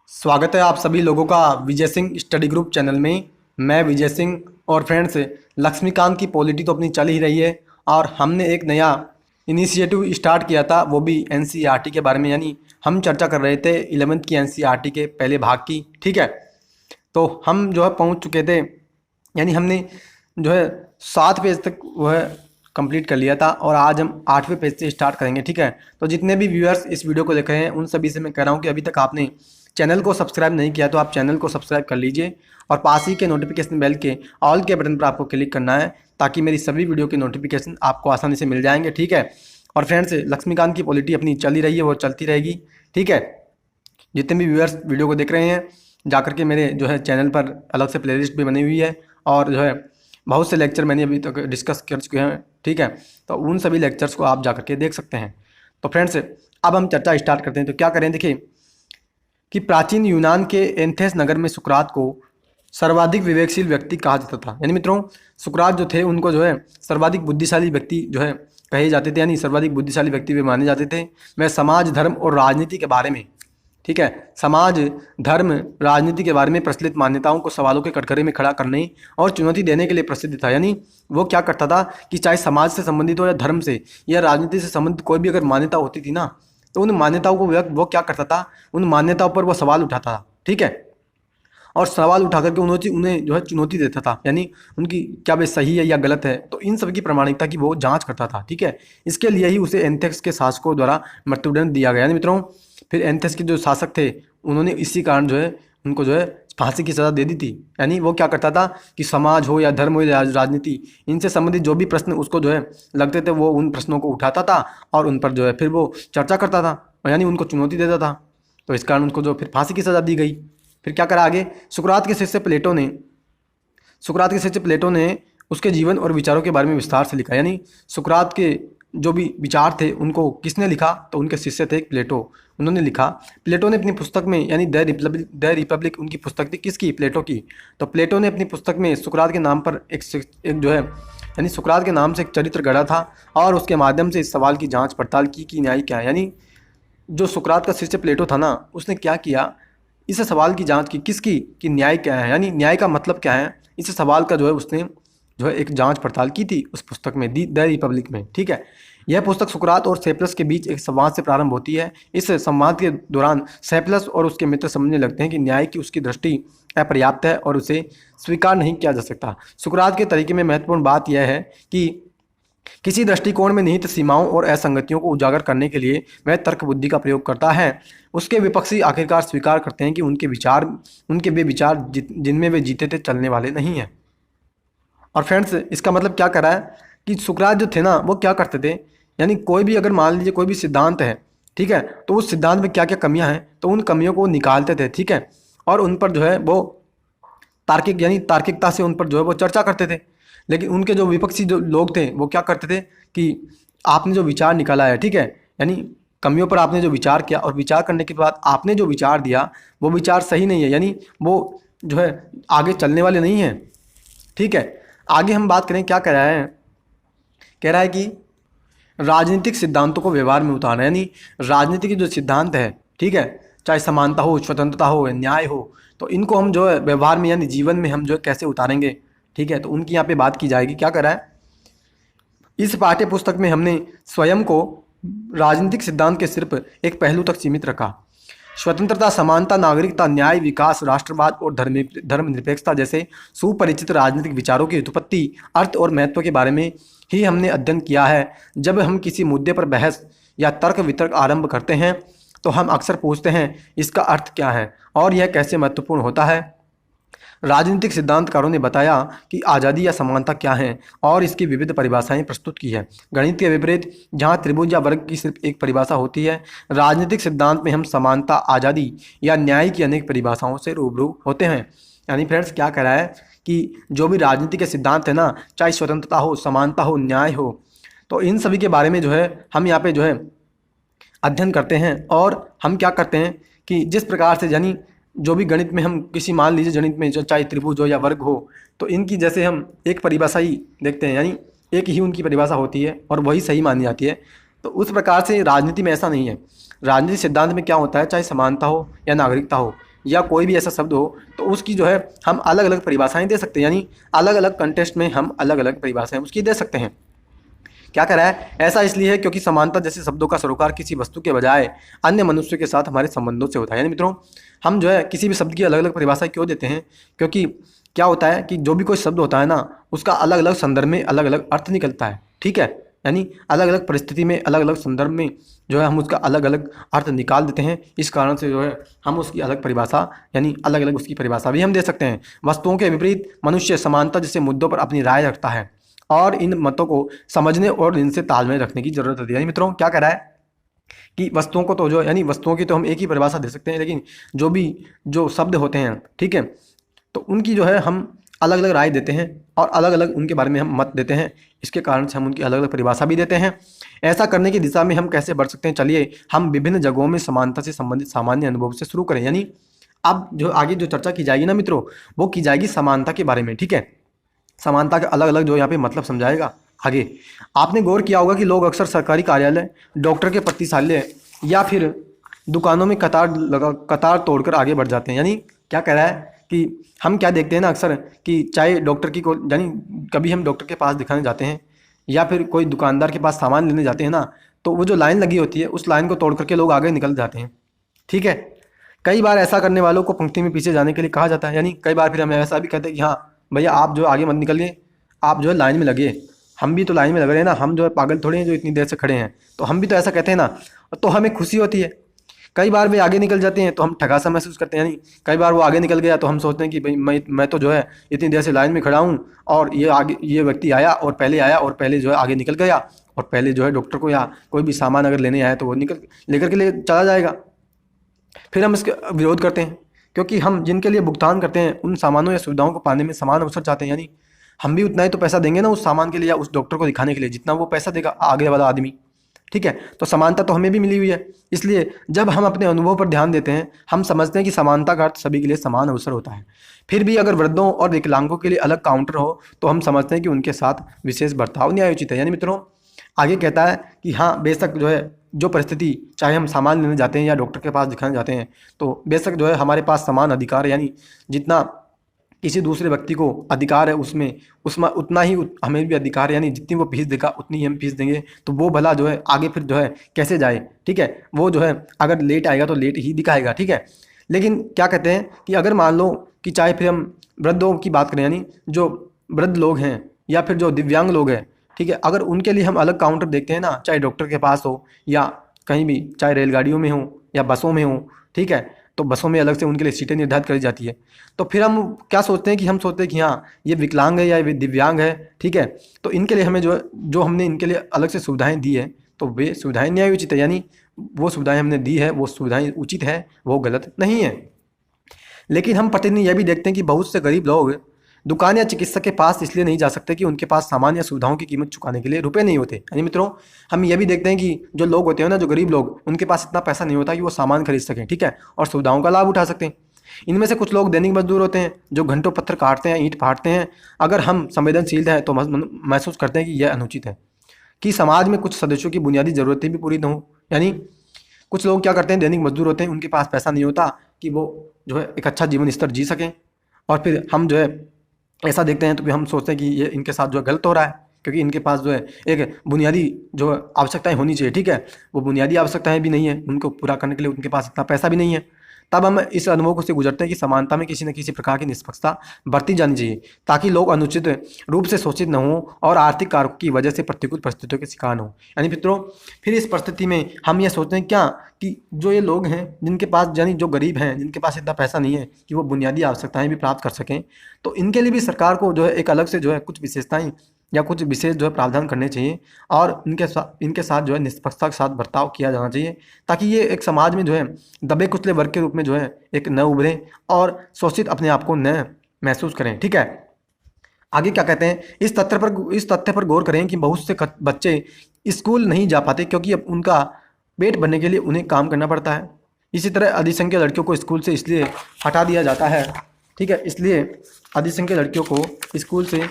स्वागत है आप सभी लोगों का Vijay Singh study group channel में। मैं विजय सिंह और फ्रेंड्स लक्ष्मीकांत की पॉलिटी तो अपनी चल ही रही है और हमने एक नया इनिशिएटिव स्टार्ट किया था, वो भी एनसीईआरटी के बारे में। यानी हम चर्चा कर रहे थे 11वीं की एनसीईआरटी के पहले भाग की। ठीक है, तो हम जो है पहुंच चुके थे, यानी हमने जो है 7 पेज तक वो है कंप्लीट कर लिया था और आज हम 8वें पेज से स्टार्ट करेंगे। ठीक है, तो जितने भी व्यूअर्स इस वीडियो को देख रहे हैं उन सभी से मैं कह रहा हूँ कि अभी तक आपने चैनल को सब्सक्राइब नहीं किया तो आप चैनल को सब्सक्राइब कर लीजिए और पास ही के नोटिफिकेशन बेल के ऑल के बटन पर आपको क्लिक करना है ताकि मेरी सभी वीडियो के नोटिफिकेशन आपको आसानी से मिल जाएंगे। ठीक है, और फ्रेंड्स लक्ष्मीकांत की पॉलिटी अपनी चल ही रही है, वो चलती रहेगी। ठीक है, जितने भी व्यूअर्स वीडियो को देख रहे हैं जाकर के मेरे जो है चैनल पर अलग से प्लेलिस्ट भी बनी हुई है और जो है बहुत से लेक्चर मैंने अभी तक डिस्कस कर चुके हैं। ठीक है, तो उन सभी लेक्चर्स को आप जाकर के देख सकते हैं। तो फ्रेंड्स अब हम चर्चा स्टार्ट करते हैं। तो क्या करें, देखिए कि प्राचीन यूनान के एथेंस नगर में सुकरात को सर्वाधिक विवेकशील व्यक्ति कहा जाता था। यानी मित्रों सुकरात जो थे उनको जो है सर्वाधिक बुद्धिशाली व्यक्ति जो है कहे जाते थे, यानी सर्वाधिक बुद्धिशाली व्यक्ति वे माने जाते थे। वह समाज धर्म और राजनीति के बारे में, ठीक है, समाज धर्म राजनीति के बारे में प्रचलित मान्यताओं को सवालों के कटघरे में खड़ा करने और चुनौती देने के लिए प्रसिद्ध था। यानी वो क्या करता था कि चाहे समाज से संबंधित हो या धर्म से या राजनीति से संबंधित कोई भी अगर मान्यता होती थी ना, तो उन मान्यताओं को वो क्या करता था, उन मान्यताओं पर वो सवाल उठाता था। ठीक है, और सवाल उठा करके उन्हें जो है चुनौती देता था, यानी उनकी क्या वे सही है या गलत है, तो इन सब की प्रामाणिकता की वो जांच करता था। ठीक है, इसके लिए ही उसे एथेंस के शासकों द्वारा मृत्युदंड दिया गया। यानी मित्रों फिर एथेंस के जो शासक थे उन्होंने इसी कारण जो है उनको जो है फांसी की सज़ा दे दी थी। यानी वो क्या करता था कि समाज हो या धर्म हो या राजनीति, इनसे संबंधित जो भी प्रश्न उसको जो है लगते थे वो उन प्रश्नों को उठाता था और उन पर जो है फिर वो चर्चा करता था, यानी उनको चुनौती देता था। तो इस कारण उनको जो फिर फांसी की सज़ा दी गई। फिर क्या करा आगे, सुकरात के शिष्य प्लेटो ने उसके जीवन और विचारों के बारे में विस्तार से लिखा। यानी सुकरात के जो भी विचार थे उनको किसने लिखा, तो उनके शिष्य थे प्लेटो, उन्होंने लिखा। प्लेटो ने अपनी पुस्तक में, यानी द रिपब्लिक उनकी पुस्तक थी, किसकी, प्लेटो की। तो प्लेटो ने अपनी पुस्तक में सुकरात के नाम पर एक जो है यानी सुकरात के नाम से एक चरित्र गढ़ा था और उसके माध्यम से इस सवाल की जांच पड़ताल की कि न्याय क्या है। यानी जो सुकरात का शिष्य प्लेटो था ना, उसने क्या किया, इस सवाल की जांच की, किसकी, कि न्याय क्या है, यानी न्याय का मतलब क्या है, इस सवाल का जो है उसने जो है एक जांच पड़ताल की थी उस पुस्तक में, द रिपब्लिक में। ठीक है, यह पुस्तक सुकरात और सेप्लस के बीच एक संवाद से प्रारंभ होती है। इस संवाद के दौरान सेप्लस और उसके मित्र समझने लगते हैं कि न्याय की उसकी दृष्टि अपर्याप्त है और उसे स्वीकार नहीं किया जा सकता। सुकरात के तरीके में महत्वपूर्ण बात यह है कि किसी दृष्टिकोण में निहित सीमाओं और असंगतियों को उजागर करने के लिए वह तर्क बुद्धि का प्रयोग करता है। उसके विपक्षी आखिरकार स्वीकार करते हैं कि उनके वे विचार जिनमें वे जीते थे चलने वाले नहीं हैं। और फ्रेंड्स इसका मतलब क्या कर रहा है कि सुकरात जो थे ना वो क्या करते थे, यानी कोई भी अगर मान लीजिए कोई भी सिद्धांत है, ठीक है, तो उस सिद्धांत में क्या क्या कमियां हैं तो उन कमियों को निकालते थे। ठीक है, और उन पर जो है वो तार्किकता से उन पर जो है वो चर्चा करते थे। लेकिन उनके जो विपक्षी जो लोग थे वो क्या करते थे कि आपने जो विचार निकाला है, ठीक है, यानी कमियों पर आपने जो विचार किया और विचार करने के बाद आपने जो विचार दिया वो विचार सही नहीं है, यानी वो जो है आगे चलने वाले नहीं हैं। ठीक है, आगे हम बात करें, क्या कह रहा है कि राजनीतिक सिद्धांतों को व्यवहार में उतारना, यानी राजनीति के जो सिद्धांत है, ठीक है, चाहे समानता हो, स्वतंत्रता हो, न्याय हो, तो इनको हम जो है व्यवहार में यानी जीवन में हम जो है कैसे उतारेंगे। ठीक है, तो उनकी यहाँ पे बात की जाएगी। क्या कर रहा है, इस पाठ्य पुस्तक में हमने स्वयं को राजनीतिक सिद्धांत के सिर्फ एक पहलू तक सीमित रखा। स्वतंत्रता, समानता, नागरिकता, न्याय, विकास, राष्ट्रवाद और धर्मनिरपेक्षता जैसे सुपरिचित राजनीतिक विचारों की उत्पत्ति, अर्थ और महत्व के बारे में ही हमने अध्ययन किया है। जब हम किसी मुद्दे पर बहस या तर्क वितर्क आरंभ करते हैं तो हम अक्सर पूछते हैं इसका अर्थ क्या है और यह कैसे महत्वपूर्ण होता है। राजनीतिक सिद्धांतकारों ने बताया कि आज़ादी या समानता क्या है और इसकी विविध परिभाषाएं प्रस्तुत की है। गणित के विपरीत, जहां त्रिभुज या वर्ग की सिर्फ एक परिभाषा होती है, राजनीतिक सिद्धांत में हम समानता, आज़ादी या न्याय की अनेक परिभाषाओं से रूबरू होते हैं। यानी फ्रेंड्स क्या कह रहा है कि जो भी राजनीति के सिद्धांत है ना, चाहे स्वतंत्रता हो, समानता हो, न्याय हो, तो इन सभी के बारे में जो है हम यहाँ पे जो है अध्ययन करते हैं। और हम क्या करते हैं कि जिस प्रकार से, यानी जो भी गणित में हम किसी, मान लीजिए गणित में जो चाहे त्रिभुज हो या वर्ग हो, तो इनकी जैसे हम एक परिभाषा ही देखते हैं, यानी एक ही उनकी परिभाषा होती है और वही सही मानी जाती है। तो उस प्रकार से राजनीति में ऐसा नहीं है। राजनीति सिद्धांत में क्या होता है, चाहे समानता हो या नागरिकता हो, या कोई भी ऐसा शब्द हो तो उसकी जो है हम अलग अलग परिभाषाएं दे सकते हैं, यानी अलग अलग कंटेस्ट में हम अलग अलग परिभाषाएं उसकी दे सकते हैं। क्या करा है, ऐसा इसलिए है क्योंकि समानता जैसे शब्दों का सरोकार किसी वस्तु के बजाय अन्य मनुष्य के साथ हमारे संबंधों से होता है। यानी मित्रों, हम जो है किसी भी शब्द की अलग अलग परिभाषा क्यों देते हैं, क्योंकि क्या होता है कि जो भी कोई शब्द होता है ना, उसका अलग अलग संदर्भ में अलग अलग अर्थ निकलता है। ठीक है, यानी अलग अलग परिस्थिति में अलग अलग संदर्भ में जो है हम उसका अलग अलग अर्थ निकाल देते हैं। इस कारण से जो है हम उसकी अलग परिभाषा, यानी अलग अलग उसकी परिभाषा भी हम दे सकते हैं। वस्तुओं के विपरीत मनुष्य समानता जैसे मुद्दों पर अपनी राय रखता है और इन मतों को समझने और इनसे तालमेल रखने की जरूरत होती है। यानी मित्रों, क्या कह रहा है कि वस्तुओं को तो जो, यानी वस्तुओं की तो हम एक ही परिभाषा दे सकते हैं, लेकिन जो शब्द होते हैं, ठीक है, तो उनकी जो है हम अलग अलग राय देते हैं और अलग अलग उनके बारे में हम मत देते हैं। इसके कारण से हम उनकी अलग अलग परिभाषा भी देते हैं। ऐसा करने की दिशा में हम कैसे बढ़ सकते हैं, चलिए हम विभिन्न जगहों में समानता से संबंधित सामान्य अनुभव से शुरू करें। यानी अब जो आगे जो चर्चा की जाएगी ना मित्रों, वो की जाएगी समानता के बारे में। ठीक है, समानता के अलग अलग जो यहाँ पे मतलब समझाएगा आगे। आपने गौर किया होगा कि लोग अक्सर सरकारी कार्यालय, डॉक्टर के प्रतिशाल्य या फिर दुकानों में कतार तोड़कर आगे बढ़ जाते हैं। यानी क्या कह रहा है कि हम क्या देखते हैं ना अक्सर कि चाहे डॉक्टर की को, यानी कभी हम डॉक्टर के पास दिखाने जाते हैं या फिर कोई दुकानदार के पास सामान लेने जाते हैं ना, तो वो जो लाइन लगी होती है उस लाइन को तोड़ करके लोग आगे निकल जाते हैं। ठीक है, कई बार ऐसा करने वालों को पंक्ति में पीछे जाने के लिए कहा जाता है। यानी कई बार फिर हम ऐसा भी कहते हैं कि हाँ भैया आप जो आगे मत निकलिए, आप जो है लाइन में लगे, हम भी तो लाइन में लग रहे हैं ना, हम जो है पागल थोड़े हैं जो इतनी देर से खड़े हैं। तो हम भी तो ऐसा कहते हैं ना, तो हमें खुशी होती है। कई बार वे आगे निकल जाते हैं तो हम ठगा सा महसूस करते हैं। यानी कई बार वो आगे निकल गया तो हम सोचते हैं कि भाई मैं तो जो है इतनी देर से लाइन में खड़ा हूँ और ये व्यक्ति आया और पहले जो है आगे निकल गया, और पहले जो है डॉक्टर को या कोई भी सामान अगर लेने आया तो वो निकल लेकर के ले चला जाएगा। फिर हम इसके विरोध करते हैं क्योंकि हम जिनके लिए भुगतान करते हैं उन सामानों या सुविधाओं को पाने में समान अवसर चाहते हैं। यानी हम भी उतना ही तो पैसा देंगे ना उस सामान के लिए या उस डॉक्टर को दिखाने के लिए जितना वो पैसा देगा आगे वाला आदमी। ठीक है, तो समानता तो हमें भी मिली हुई है। इसलिए जब हम अपने अनुभव पर ध्यान देते हैं, हम समझते हैं कि समानता का अर्थ सभी के लिए समान अवसर होता है। फिर भी अगर वृद्धों और विकलांगों के लिए अलग काउंटर हो तो हम समझते हैं कि उनके साथ विशेष बर्ताव न्यायोचित है। यानी मित्रों, आगे कहता है कि हाँ बेशक जो है जो परिस्थिति, चाहे हम सामान लेने जाते हैं या डॉक्टर के पास दिखाने जाते हैं, तो बेशक जो है हमारे पास समान अधिकार है। यानी जितना किसी दूसरे व्यक्ति को अधिकार है उसमें उतना ही हमें भी अधिकार है। यानी जितनी वो फीस देगा उतनी ही हम फीस देंगे, तो वो भला जो है आगे फिर जो है कैसे जाए। ठीक है, वो जो है अगर लेट आएगा तो लेट ही दिखाएगा। ठीक है, लेकिन क्या कहते हैं कि अगर मान लो कि चाहे फिर हम वृद्धों की बात करें, यानी जो वृद्ध लोग हैं या फिर जो दिव्यांग लोग हैं, ठीक है, अगर उनके लिए हम अलग काउंटर देखते हैं ना, चाहे डॉक्टर के पास हो या कहीं भी, चाहे रेलगाड़ियों में हो या बसों में हो, ठीक है, तो बसों में अलग से उनके लिए सीटें निर्धारित करी जाती है। तो फिर हम क्या सोचते हैं कि हम सोचते हैं कि हाँ ये विकलांग है या ये दिव्यांग है, ठीक है, तो इनके लिए हमें जो हमने इनके लिए अलग से सुविधाएं दी है तो वे सुविधाएं न्यायोचित है। यानी वो सुविधाएं हमने दी है वो सुविधाएं उचित है, वो गलत नहीं है। लेकिन हम प्रतिदिन यह भी देखते हैं कि बहुत से गरीब लोग दुकान या चिकित्सक के पास इसलिए नहीं जा सकते कि उनके पास सामान या सुविधाओं की कीमत चुकाने के लिए रुपए नहीं होते। यानी मित्रों, हम ये भी देखते हैं कि जो लोग होते हैं ना, जो गरीब लोग, उनके पास इतना पैसा नहीं होता कि वो सामान खरीद सकें, ठीक है, और सुविधाओं का लाभ उठा सकते हैं। इनमें से कुछ लोग दैनिक मजदूर होते हैं जो घंटों पत्थर काटते हैं, ईंट फाड़ते हैं। अगर हम संवेदनशील हैं तो महसूस करते हैं कि यह अनुचित है कि समाज में कुछ सदस्यों की बुनियादी ज़रूरतें भी पूरी न हो। यानी कुछ लोग क्या करते हैं, दैनिक मजदूर होते हैं, उनके पास पैसा नहीं होता कि वो जो है एक अच्छा जीवन स्तर जी सकें, और फिर हम जो है ऐसा देखते हैं तो फिर हम सोचते हैं कि ये इनके साथ जो है गलत हो रहा है, क्योंकि इनके पास जो है एक बुनियादी जो आवश्यकताएं होनी चाहिए, ठीक है, वो बुनियादी आवश्यकताएं भी नहीं है, उनको पूरा करने के लिए उनके पास इतना पैसा भी नहीं है। तब हम इस अनुभव को से गुजरते हैं कि समानता में किसी न किसी प्रकार की निष्पक्षता बरती जानी चाहिए ताकि लोग अनुचित रूप से शोषित न हों और आर्थिक कारकों की वजह से प्रतिकूल परिस्थितियों के शिकार न हों। यानी मित्रों, फिर इस परिस्थिति में हम ये सोचते हैं क्या कि जो ये लोग हैं जिनके पास, यानी जो गरीब हैं, जिनके पास इतना पैसा नहीं है कि वो बुनियादी आवश्यकताएं भी प्राप्त कर सकें, तो इनके लिए भी सरकार को जो है एक अलग से जो है कुछ विशेषताएं या कुछ विशेष जो है प्रावधान करने चाहिए और इनके साथ जो है निष्पक्षता के साथ बर्ताव किया जाना चाहिए ताकि ये एक समाज में जो है दबे कुचले वर्ग के रूप में जो है एक न उभरें और शोषित अपने आप को न महसूस करें। ठीक है, आगे क्या कहते हैं, इस तथ्य पर गौर करें कि बहुत से बच्चे स्कूल नहीं जा पाते क्योंकि अब उनका पेट भरने के लिए उन्हें काम करना पड़ता है। इसी तरह अधिसंख्यक लड़कियों को स्कूल से इसलिए हटा दिया जाता है, ठीक है, इसलिए अधिसंख्यक लड़कियों को स्कूल से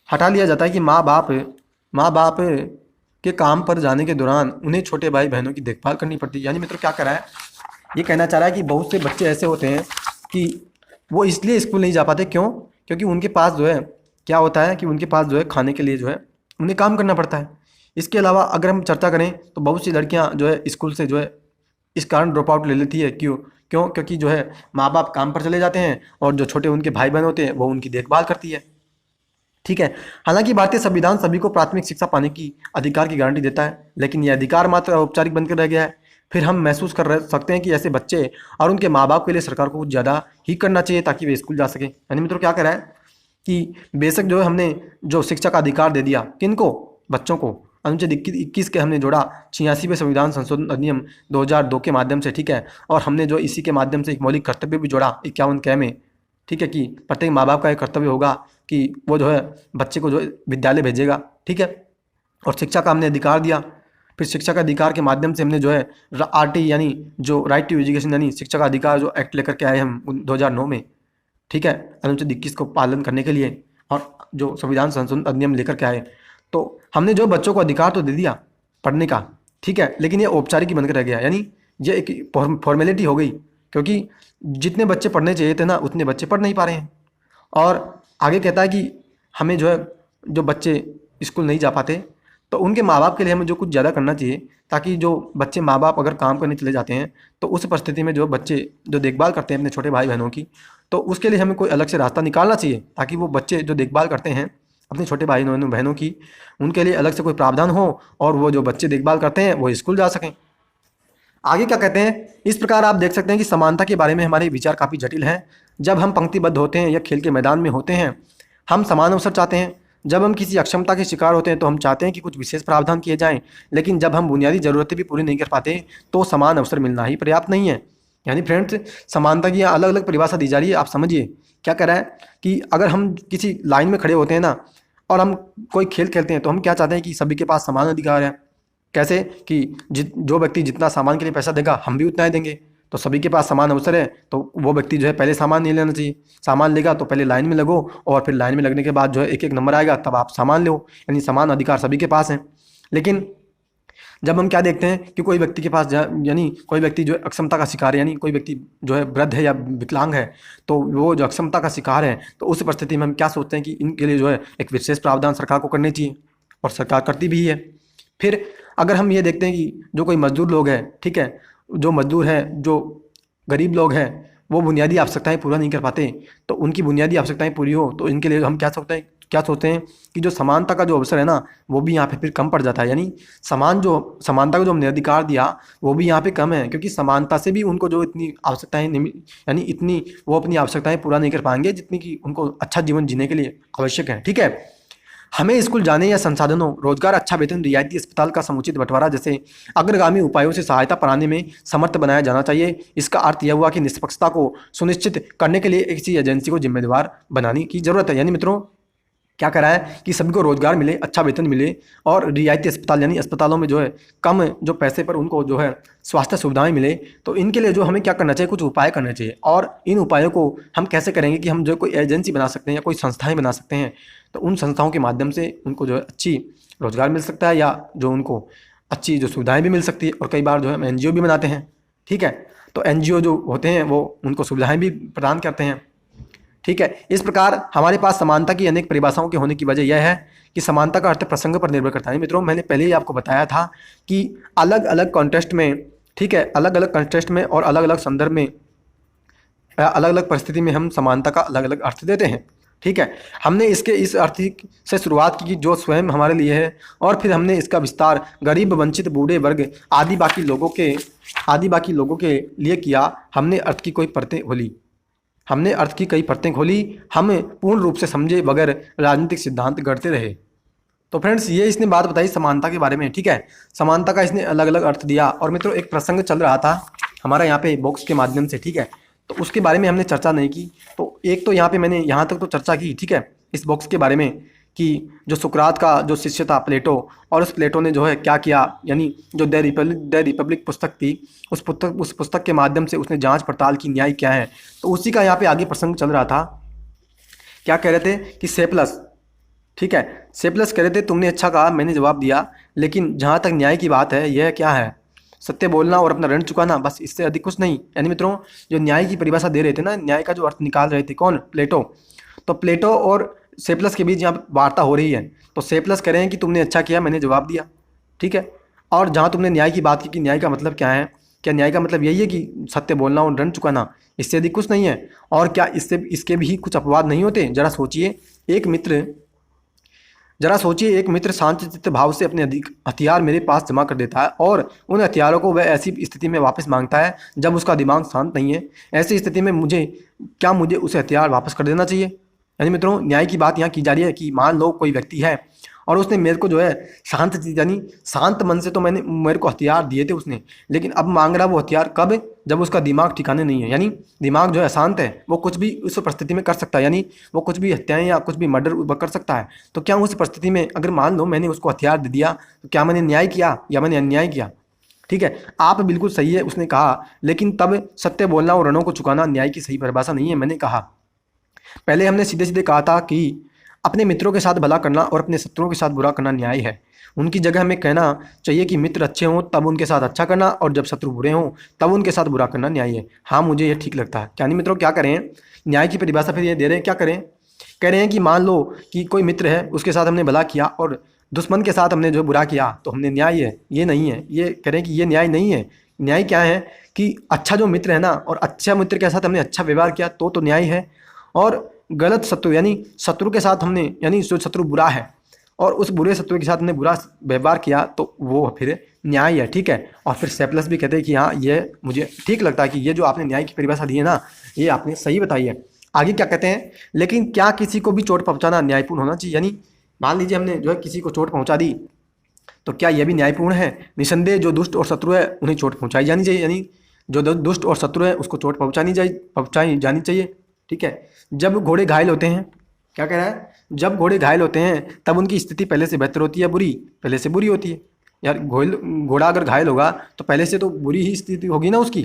हटा लिया जाता है कि माँ बाप के काम पर जाने के दौरान उन्हें छोटे भाई बहनों की देखभाल करनी पड़ती है। यानी मित्रों क्या कर रहा है, ये कहना चाह रहा है कि बहुत से बच्चे ऐसे होते हैं कि वो इसलिए स्कूल नहीं जा पाते, क्यों? क्योंकि उनके पास जो है क्या होता है कि उनके पास जो है खाने के लिए जो है उन्हें काम करना पड़ता है। इसके अलावा अगर हम चर्चा करें तो बहुत सी लड़कियां जो है स्कूल से जो है इस कारण ड्रॉप आउट ले लेती है। क्यों? क्यों? क्योंकि जो है माँ बाप काम पर चले जाते हैं और जो छोटे उनके भाई बहन होते हैं वो उनकी देखभाल करती है। ठीक है। हालांकि भारतीय संविधान सभी को प्राथमिक शिक्षा पाने की अधिकार की गारंटी देता है, लेकिन यह अधिकार मात्र औपचारिक बनकर रह गया है। फिर हम महसूस सकते हैं कि ऐसे बच्चे और उनके माँ बाप के लिए सरकार को कुछ ज़्यादा ही करना चाहिए ताकि वे स्कूल जा सकें। यानी मित्रों क्या कह रहा है कि बेशक जो है हमने जो शिक्षा का अधिकार दे दिया, किनको? बच्चों को। अनुच्छेद 21 के हमने जोड़ा 86वें संविधान संशोधन अधिनियम 2002 के माध्यम से। ठीक है। और हमने जो इसी के माध्यम से एक मौलिक कर्तव्य भी जोड़ा 51 क में। ठीक है, कि प्रत्येक माँ बाप का एक कर्तव्य होगा कि वो जो है बच्चे को जो विद्यालय भेजेगा। ठीक है। और शिक्षा का हमने अधिकार दिया। फिर शिक्षा का अधिकार के माध्यम से हमने जो है RT यानी जो राइट टू एजुकेशन यानी शिक्षा का अधिकार जो एक्ट लेकर के आए हम 2009 में। ठीक है। अनुच्छेद 21 को पालन करने के लिए और जो संविधान संशोधन अधिनियम लेकर के आए, तो हमने जो बच्चों को अधिकार तो दे दिया पढ़ने का। ठीक है। लेकिन ये औपचारिक ही बनकर रह गया, यानी ये एक फॉर्मेलिटी हो गई, क्योंकि जितने बच्चे पढ़ने चाहिए थे ना उतने बच्चे पढ़ नहीं पा रहे हैं। और आगे कहता है कि हमें जो है जो बच्चे स्कूल नहीं जा पाते तो उनके माँ बाप के लिए हमें जो कुछ ज़्यादा करना चाहिए, ताकि जो बच्चे माँ बाप अगर काम करने चले जाते हैं तो उस परिस्थिति में जो बच्चे जो देखभाल करते हैं अपने छोटे भाई बहनों की, तो उसके लिए हमें कोई अलग से रास्ता निकालना चाहिए ताकि वो बच्चे जो देखभाल करते हैं अपने छोटे भाई बहनों की, उनके लिए अलग से कोई प्रावधान हो और वो जो बच्चे देखभाल करते हैं वो स्कूल जा सकें। आगे क्या कहते हैं, इस प्रकार आप देख सकते हैं कि समानता के बारे में हमारे विचार काफ़ी जटिल हैं। जब हम पंक्तिबद्ध होते हैं या खेल के मैदान में होते हैं हम समान अवसर चाहते हैं। जब हम किसी अक्षमता के शिकार होते हैं तो हम चाहते हैं कि कुछ विशेष प्रावधान किए जाएं। लेकिन जब हम बुनियादी ज़रूरतें भी पूरी नहीं कर पाते तो समान अवसर मिलना ही पर्याप्त नहीं है। यानी फ्रेंड्स, समानता की अलग अलग परिभाषा दी जा रही है। आप समझिए क्या कह रहा है कि अगर हम किसी लाइन में खड़े होते हैं ना और हम कोई खेल खेलते हैं तो हम क्या चाहते हैं कि सभी के पास समान अधिकार है। कैसे? कि जो व्यक्ति जितना सामान के लिए पैसा देगा हम भी उतना ही देंगे, तो सभी के पास समान अवसर है। तो वो व्यक्ति जो है पहले सामान नहीं लेना चाहिए। सामान लेगा तो पहले लाइन में लगो और फिर लाइन में लगने के बाद जो है एक एक नंबर आएगा तब आप सामान लो, यानी समान अधिकार सभी के पास है। लेकिन जब हम क्या देखते हैं कि कोई व्यक्ति के पास यानी कोई व्यक्ति जो है अक्षमता का शिकार है, यानी कोई व्यक्ति जो है वृद्ध है या विकलांग है, तो वो जो अक्षमता का शिकार है, तो उस परिस्थिति में हम क्या सोचते हैं कि इनके लिए जो है एक विशेष प्रावधान सरकार को करने चाहिए, और सरकार करती भी है। फिर अगर हम ये देखते हैं कि जो कोई मजदूर लोग हैं, ठीक है, जो मजदूर हैं, जो गरीब लोग हैं, वो बुनियादी आवश्यकताएं पूरा नहीं कर पाते, तो उनकी बुनियादी आवश्यकताएं पूरी हो तो इनके लिए हम क्या सोचते हैं कि जो समानता का जो अवसर है ना वो भी यहाँ पे फिर कम पड़ जाता है। यानी समानता को जो हमने अधिकार दिया वो भी यहाँ पे कम है, क्योंकि समानता से भी उनको जो इतनी आवश्यकताएं यानी इतनी वो अपनी आवश्यकताएं पूरा नहीं कर पाएंगे जितनी कि उनको अच्छा जीवन जीने के लिए आवश्यक है। ठीक है। हमें स्कूल जाने या संसाधनों, रोजगार, अच्छा वेतन, रियायती अस्पताल का समुचित बंटवारा जैसे अग्रगामी उपायों से सहायता पाने में समर्थ बनाया जाना चाहिए। इसका अर्थ यह हुआ कि निष्पक्षता को सुनिश्चित करने के लिए किसी एजेंसी को जिम्मेदार बनाने की जरूरत है। यानी मित्रों क्या करा है कि सभी को रोजगार मिले, अच्छा वेतन मिले और रियायती अस्पताल यानी अस्पतालों में जो है कम जो पैसे पर उनको जो है स्वास्थ्य सुविधाएं मिले। तो इनके लिए जो हमें क्या करना चाहिए, कुछ उपाय करने चाहिए। और इन उपायों को हम कैसे करेंगे कि हम जो कोई एजेंसी बना सकते हैं या कोई संस्थाएं बना सकते हैं, तो उन संस्थाओं के माध्यम से उनको जो है अच्छी रोजगार मिल सकता है या जो उनको अच्छी जो सुविधाएँ भी मिल सकती है। और कई बार जो है हम NGO भी बनाते हैं। ठीक है। तो NGO जो होते हैं वो उनको सुविधाएँ भी प्रदान करते हैं। ठीक है। इस प्रकार हमारे पास समानता की अनेक परिभाषाओं के होने की वजह यह है कि समानता का अर्थ प्रसंग पर निर्भर करता है। मित्रों मैंने पहले ही आपको बताया था कि अलग अलग कॉन्टेस्ट में, ठीक है, अलग अलग कॉन्टेस्ट में और अलग अलग संदर्भ में, अलग अलग परिस्थिति में हम समानता का अलग अलग अर्थ देते हैं। ठीक है। हमने इसके इस अर्थ से शुरुआत की जो स्वयं हमारे लिए है, और फिर हमने इसका विस्तार गरीब, वंचित, बूढ़े वर्ग आदि बाकी लोगों के लिए किया। हमने अर्थ की कई परतें खोली। हम पूर्ण रूप से समझे बगैर राजनीतिक सिद्धांत गढ़ते रहे। तो फ्रेंड्स ये इसने बात बताई समानता के बारे में। ठीक है। समानता का इसने अलग अलग अर्थ दिया। और मित्रों एक प्रसंग चल रहा था हमारा यहाँ पे बॉक्स के माध्यम से। ठीक है। तो उसके बारे में हमने चर्चा नहीं की। तो एक तो यहाँ पे मैंने यहाँ तक तो चर्चा की, ठीक है, इस बॉक्स के बारे में कि जो सुकरात का जो शिष्य था प्लेटो, और उस प्लेटो ने जो है क्या किया, यानी जो द रिपब्लिक पुस्तक थी, उस पुस्तक के माध्यम से उसने जांच पड़ताल की न्याय क्या है। तो उसी का यहाँ पे आगे प्रसंग चल रहा था। क्या कह रहे थे कि सेप्लस, ठीक है, सेप्लस कह रहे थे तुमने अच्छा कहा, मैंने जवाब दिया, लेकिन जहाँ तक न्याय की बात है यह क्या है सत्य बोलना और अपना ऋण चुकाना, बस इससे अधिक कुछ नहीं। यानी मित्रों जो न्याय की परिभाषा दे रहे थे ना, न्याय का जो अर्थ निकाल रहे थे कौन, प्लेटो। तो प्लेटो और सेप्लस के बीच यहाँ पर वार्ता हो रही है। तो सेप्लस कह रहे हैं कि तुमने अच्छा किया, मैंने जवाब दिया, ठीक है। और जहाँ तुमने न्याय की बात की कि न्याय का मतलब क्या है, क्या न्याय का मतलब यही है कि सत्य बोलना और ऋण चुकाना, इससे अधिक कुछ नहीं है। और क्या इससे इसके भी कुछ अपवाद नहीं होते? जरा सोचिए एक मित्र शांत चित्त भाव से अपने अधिक हथियार मेरे पास जमा कर देता है और उन हथियारों को वह ऐसी स्थिति में वापस मांगता है जब उसका दिमाग शांत नहीं है। ऐसी स्थिति में मुझे उसे हथियार वापस कर देना चाहिए? यानी मित्रों न्याय की बात यहाँ की जा रही है कि मान लो कोई व्यक्ति है और उसने मेरे को जो है यानी शांत मन से तो मेरे को हथियार दिए थे उसने, लेकिन अब मांग रहा वो हथियार कब, जब उसका दिमाग ठिकाने नहीं है। यानी दिमाग जो है अशांत है, वो कुछ भी उस परिस्थिति में कर सकता है, यानी वो कुछ भी हत्याएं या कुछ भी मर्डर कर सकता है। तो क्या उस परिस्थिति में अगर मान लो मैंने उसको हथियार दे दिया तो क्या मैंने न्याय किया या मैंने अन्याय किया? ठीक है, आप बिल्कुल सही है उसने कहा, लेकिन तब सत्य बोलना और रणों को चुकाना न्याय की सही परिभाषा नहीं है। मैंने कहा पहले हमने सीधे सीधे कहा था कि अपने मित्रों के साथ भला करना और अपने शत्रुओं के साथ बुरा करना न्याय है। उनकी जगह हमें कहना चाहिए कि मित्र अच्छे हों तब उनके साथ अच्छा करना और जब शत्रु बुरे हों तब उनके साथ बुरा करना न्याय है। हाँ, मुझे ये ठीक लगता है। क्या नहीं मित्रों, क्या करें? न्याय की परिभाषा फिर ये दे रहे हैं, क्या करें? कह रहे हैं कि मान लो कि कोई मित्र है, उसके साथ हमने भला किया और दुश्मन के साथ हमने जो बुरा किया तो हमने न्याय है, ये नहीं है। ये कह रहे हैं कि ये न्याय नहीं है। न्याय क्या है कि अच्छा जो मित्र है ना, और अच्छा मित्र के साथ हमने अच्छा व्यवहार किया तो न्याय है। और गलत शत्रु यानी शत्रु के साथ हमने, यानी जो शत्रु बुरा है और उस बुरे शत्रु के साथ हमने बुरा व्यवहार किया तो वो फिर न्याय है, ठीक है। और फिर सेप्लस भी कहते हैं कि हाँ, ये मुझे ठीक लगता है कि ये जो आपने न्याय की परिभाषा दी है ना, ये आपने सही बताई है। आगे क्या कहते हैं, लेकिन क्या किसी को भी चोट पहुंचाना न्यायपूर्ण होना चाहिए? यानी मान लीजिए हमने जो है किसी को चोट पहुंचा दी तो क्या यह भी न्यायपूर्ण है? निसंदेह जो दुष्ट और शत्रु है उन्हें चोट पहुंचाई जानी चाहिए, यानी जो दुष्ट और शत्रु है उसको चोट पहुंचाई जानी चाहिए, ठीक है। जब घोड़े घायल होते हैं, क्या कह रहा है, जब घोड़े घायल होते हैं तब उनकी स्थिति पहले से बेहतर होती है, बुरी पहले से बुरी होती है? यार घोड़ा अगर घायल होगा तो पहले से तो बुरी ही स्थिति होगी ना उसकी।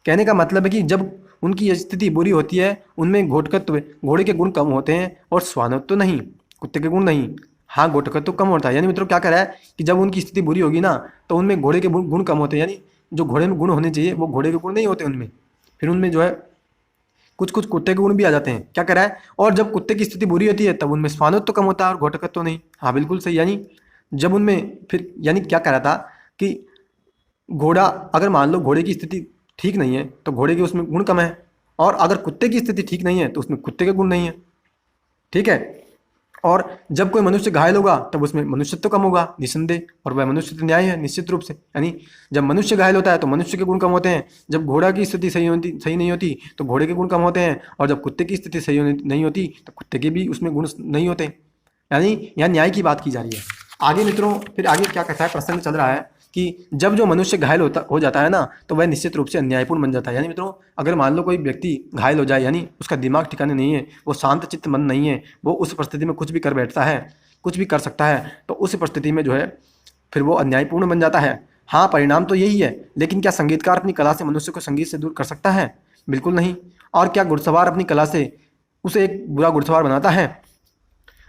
कहने का मतलब है कि जब उनकी स्थिति बुरी होती है उनमें घोटकत्व, घोड़े के गुण कम होते हैं और स्वानत्व तो नहीं, कुत्ते के गुण नहीं। हाँ, घोटकत्व कम होता है। यानी मित्रों क्या कह रहा है कि जब उनकी स्थिति बुरी होगी ना तो उनमें घोड़े के गुण कम होते हैं, यानी जो घोड़े में गुण होने चाहिए वो घोड़े के गुण नहीं होते उनमें। फिर उनमें जो है कुछ कुछ कुत्ते के गुण भी आ जाते हैं। क्या कह रहा है, और जब कुत्ते की स्थिति बुरी होती है तब उनमें स्वानत्व तो कम होता है और घोटकत्व तो नहीं। हाँ बिल्कुल सही। यानी जब उनमें फिर, यानी क्या कह रहा था कि घोड़ा, अगर मान लो घोड़े की स्थिति ठीक नहीं है तो घोड़े के उसमें गुण कम है, और अगर कुत्ते की स्थिति ठीक नहीं है तो उसमें कुत्ते के गुण नहीं है, ठीक है। और जब कोई मनुष्य घायल होगा तब उसमें मनुष्यत्व तो कम होगा निसंदेह, और वह मनुष्य तो न्याय है निश्चित रूप से। यानी जब मनुष्य घायल होता है तो मनुष्य के गुण कम होते हैं, जब घोड़ा की स्थिति सही नहीं होती तो घोड़े के गुण कम होते हैं, और जब कुत्ते की स्थिति सही नहीं होती तो कुत्ते के भी उसमें गुण नहीं होते। यानी यहाँ न्याय की बात की जा रही है। आगे मित्रों फिर आगे क्या कहता है, प्रसंग चल रहा है कि जब जो मनुष्य घायल हो जाता है ना तो वह निश्चित रूप से अन्यायपूर्ण बन जाता है। यानी मित्रों अगर मान लो कोई व्यक्ति घायल हो जाए, यानी उसका दिमाग ठिकाने नहीं है, वो शांत चित्त मन नहीं है, वो उस परिस्थिति में कुछ भी कर बैठता है, कुछ भी कर सकता है, तो उस परिस्थिति में जो है फिर वो अन्यायपूर्ण बन जाता है। हाँ, परिणाम तो यही है। लेकिन क्या संगीतकार अपनी कला से मनुष्य को संगीत से दूर कर सकता है? बिल्कुल नहीं। और क्या घुड़सवार अपनी कला से उसे एक बुरा घुड़सवार बनाता है?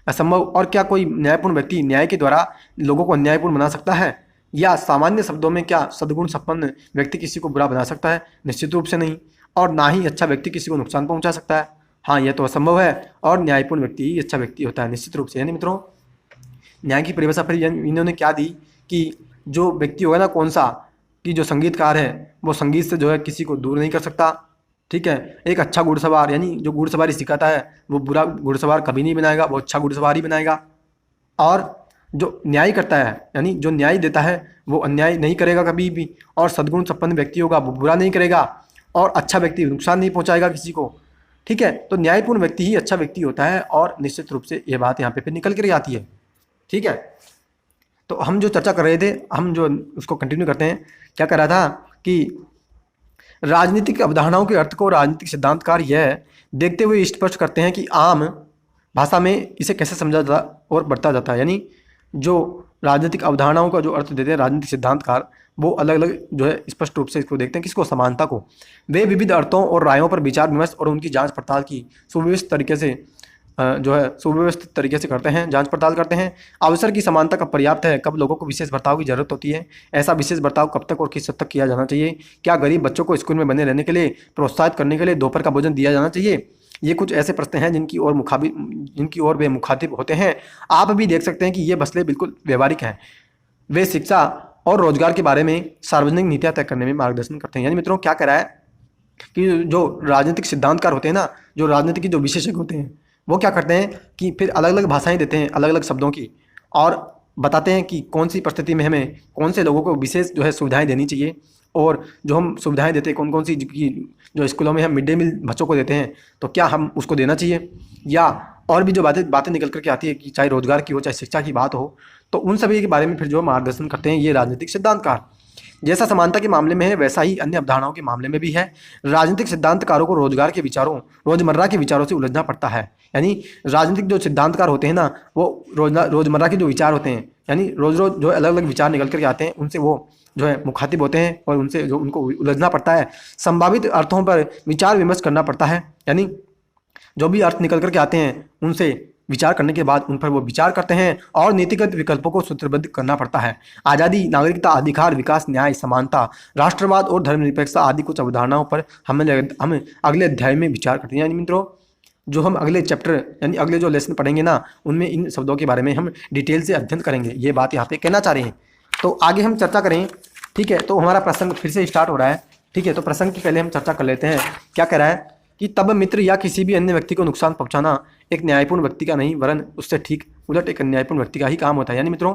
असंभव। और क्या कोई न्यायपूर्ण व्यक्ति न्याय के द्वारा लोगों को अन्यायपूर्ण बना सकता है? या सामान्य शब्दों में क्या सद्गुण संपन्न व्यक्ति किसी को बुरा बना सकता है? निश्चित रूप से नहीं। और ना ही अच्छा व्यक्ति किसी को नुकसान पहुंचा सकता है। हाँ, यह तो असंभव है, और न्यायपूर्ण व्यक्ति ही अच्छा व्यक्ति होता है निश्चित रूप से। यानी मित्रों न्याय की परिभाषा फिर इन्होंने क्या दी कि जो व्यक्ति होगा ना, कौन सा, कि जो संगीतकार है वो संगीत से जो है किसी को दूर नहीं कर सकता, ठीक है। एक अच्छा घुड़सवार, यानी जो घुड़सवारी सिखाता है वो बुरा घुड़सवार कभी नहीं बनाएगा, वो अच्छा घुड़सवार ही बनाएगा। और जो न्याय करता है, यानी जो न्याय देता है वो अन्याय नहीं करेगा कभी भी, और सद्गुण संपन्न व्यक्ति होगा वो बुरा नहीं करेगा, और अच्छा व्यक्ति नुकसान नहीं पहुंचाएगा किसी को, ठीक है। तो न्यायपूर्ण व्यक्ति ही अच्छा व्यक्ति होता है, और निश्चित रूप से ये बात यहाँ पे फिर निकल कर आती है, ठीक है। तो हम जो चर्चा कर रहे थे, हम जो उसको कंटिन्यू करते हैं। क्या कर रहा था कि राजनीतिक अवधारणाओं के अर्थ को राजनीतिक सिद्धांतकार यह देखते हुए स्पष्ट करते हैं कि आम भाषा में इसे कैसे समझा जाता और बढ़ता जाता है। यानी जो राजनीतिक अवधारणाओं का जो अर्थ देते हैं राजनीतिक सिद्धांतकार, वो अलग अलग जो है स्पष्ट रूप से इसको देखते हैं, किसको, समानता को। वे विविध अर्थों और रायों पर विचार विमर्श और उनकी जांच पड़ताल की सुव्यवस्थित तरीके से जो है सुव्यवस्थित तरीके से करते हैं, जांच पड़ताल करते हैं। अवसर की समानता कब पर्याप्त है, कब लोगों को विशेष बर्ताव की जरूरत होती है, ऐसा विशेष बर्ताव कब तक और किस हद तक किया जाना चाहिए, क्या गरीब बच्चों को स्कूल में बने रहने के लिए प्रोत्साहित करने के लिए दोपहर का भोजन दिया जाना चाहिए। ये कुछ ऐसे प्रश्न हैं जिनकी ओर वे मुखातिब होते हैं। आप भी देख सकते हैं कि ये मसले बिल्कुल व्यवहारिक हैं। वे शिक्षा और रोजगार के बारे में सार्वजनिक नीतियां तय करने में मार्गदर्शन करते हैं। यानी मित्रों क्या कह रहा है कि जो राजनीतिक सिद्धांतकार होते हैं ना, जो राजनीति के जो विशेषज्ञ होते हैं, वो क्या करते हैं कि फिर अलग अलग भाषाएं देते हैं अलग अलग शब्दों की, और बताते हैं कि कौन सी परिस्थिति में हमें कौन से लोगों को विशेष जो है सुविधाएं देनी चाहिए, और जो हम सुविधाएं देते हैं कौन कौन सी जो स्कूलों में हम मिड डे मील बच्चों को देते हैं तो क्या हम उसको देना चाहिए, या और भी जो बातें निकल करके आती है कि चाहे रोजगार की हो चाहे शिक्षा की बात हो, तो उन सभी के बारे में फिर जो मार्गदर्शन करते हैं ये राजनीतिक सिद्धांतकार। जैसा समानता के मामले में है वैसा ही अन्य अवधारणाओं के मामले में भी है। राजनीतिक सिद्धांतकारों को रोजमर्रा के विचारों से उलझना पड़ता है। यानी राजनीतिक जो सिद्धांतकार होते हैं ना, वो रोजमर्रा के जो विचार होते हैं, यानी रोज रोज जो अलग अलग विचार निकल करके आते हैं, उनसे वो जो है मुखातिब होते हैं और उनसे जो उनको उलझना पड़ता है। संभावित अर्थों पर विचार विमर्श करना पड़ता है। यानी जो भी अर्थ निकल करके आते हैं उनसे विचार करने के बाद उन पर वो विचार करते हैं और नीतिगत विकल्पों को सूत्रबद्ध करना पड़ता है। आज़ादी, नागरिकता, अधिकार, विकास, न्याय, समानता, राष्ट्रवाद और धर्मनिरपेक्षता आदि कुछ अवधारणाओं पर हम अगले अध्याय में विचार करते हैं। यानी मित्रों जो हम अगले चैप्टर यानी अगले जो लेसन पढ़ेंगे ना, उनमें इन शब्दों के बारे में हम डिटेल से अध्ययन करेंगे। ये बात यहाँ पे कहना चाह रहे हैं। तो आगे हम चर्चा करें। ठीक है, तो हमारा प्रसंग फिर से स्टार्ट हो रहा है। ठीक है, तो प्रसंग की पहले हम चर्चा कर लेते हैं। क्या कह रहा है कि तब मित्र या किसी भी अन्य व्यक्ति को नुकसान पहुंचाना एक न्यायपूर्ण व्यक्ति का नहीं वरन उससे ठीक उलट एक अन्यायपूर्ण व्यक्ति का ही काम होता है। यानी मित्रों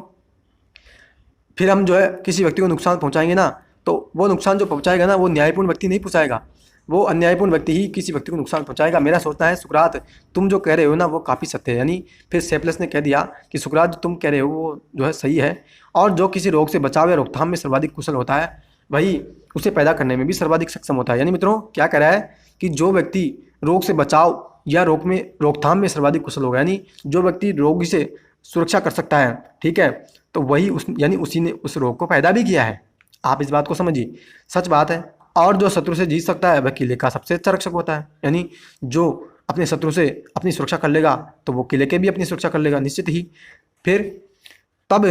फिर हम जो है किसी व्यक्ति को नुकसान पहुंचाएंगे ना, तो वो नुकसान जो पहुंचाएगा ना वो न्यायपूर्ण व्यक्ति नहीं पहुंचाएगा, वो अन्यायपूर्ण व्यक्ति ही किसी व्यक्ति को नुकसान पहुंचाएगा। मेरा सोचना है सुकरात तुम जो कह रहे हो ना वो काफ़ी सत्य है। यानी फिर सेप्लस ने कह दिया कि सुकरात जो तुम कह रहे हो वो जो है सही है, और जो किसी रोग से बचाव या रोकथाम में सर्वाधिक कुशल होता है वही उसे पैदा करने में भी सर्वाधिक सक्षम होता है। यानी मित्रों क्या कह रहा है कि जो व्यक्ति रोग से बचाव या रोकथाम में सर्वाधिक कुशल होगा, यानी जो व्यक्ति रोग से सुरक्षा कर सकता है, ठीक है, तो वही उसी ने उस रोग को पैदा भी किया है। आप इस बात को समझिए, सच बात है। और जो शत्रु से जीत सकता है वह किले का सबसे अच्छा रक्षक होता है। यानी जो अपने शत्रु से अपनी सुरक्षा कर लेगा तो वो किले के भी अपनी सुरक्षा कर लेगा निश्चित ही। फिर तब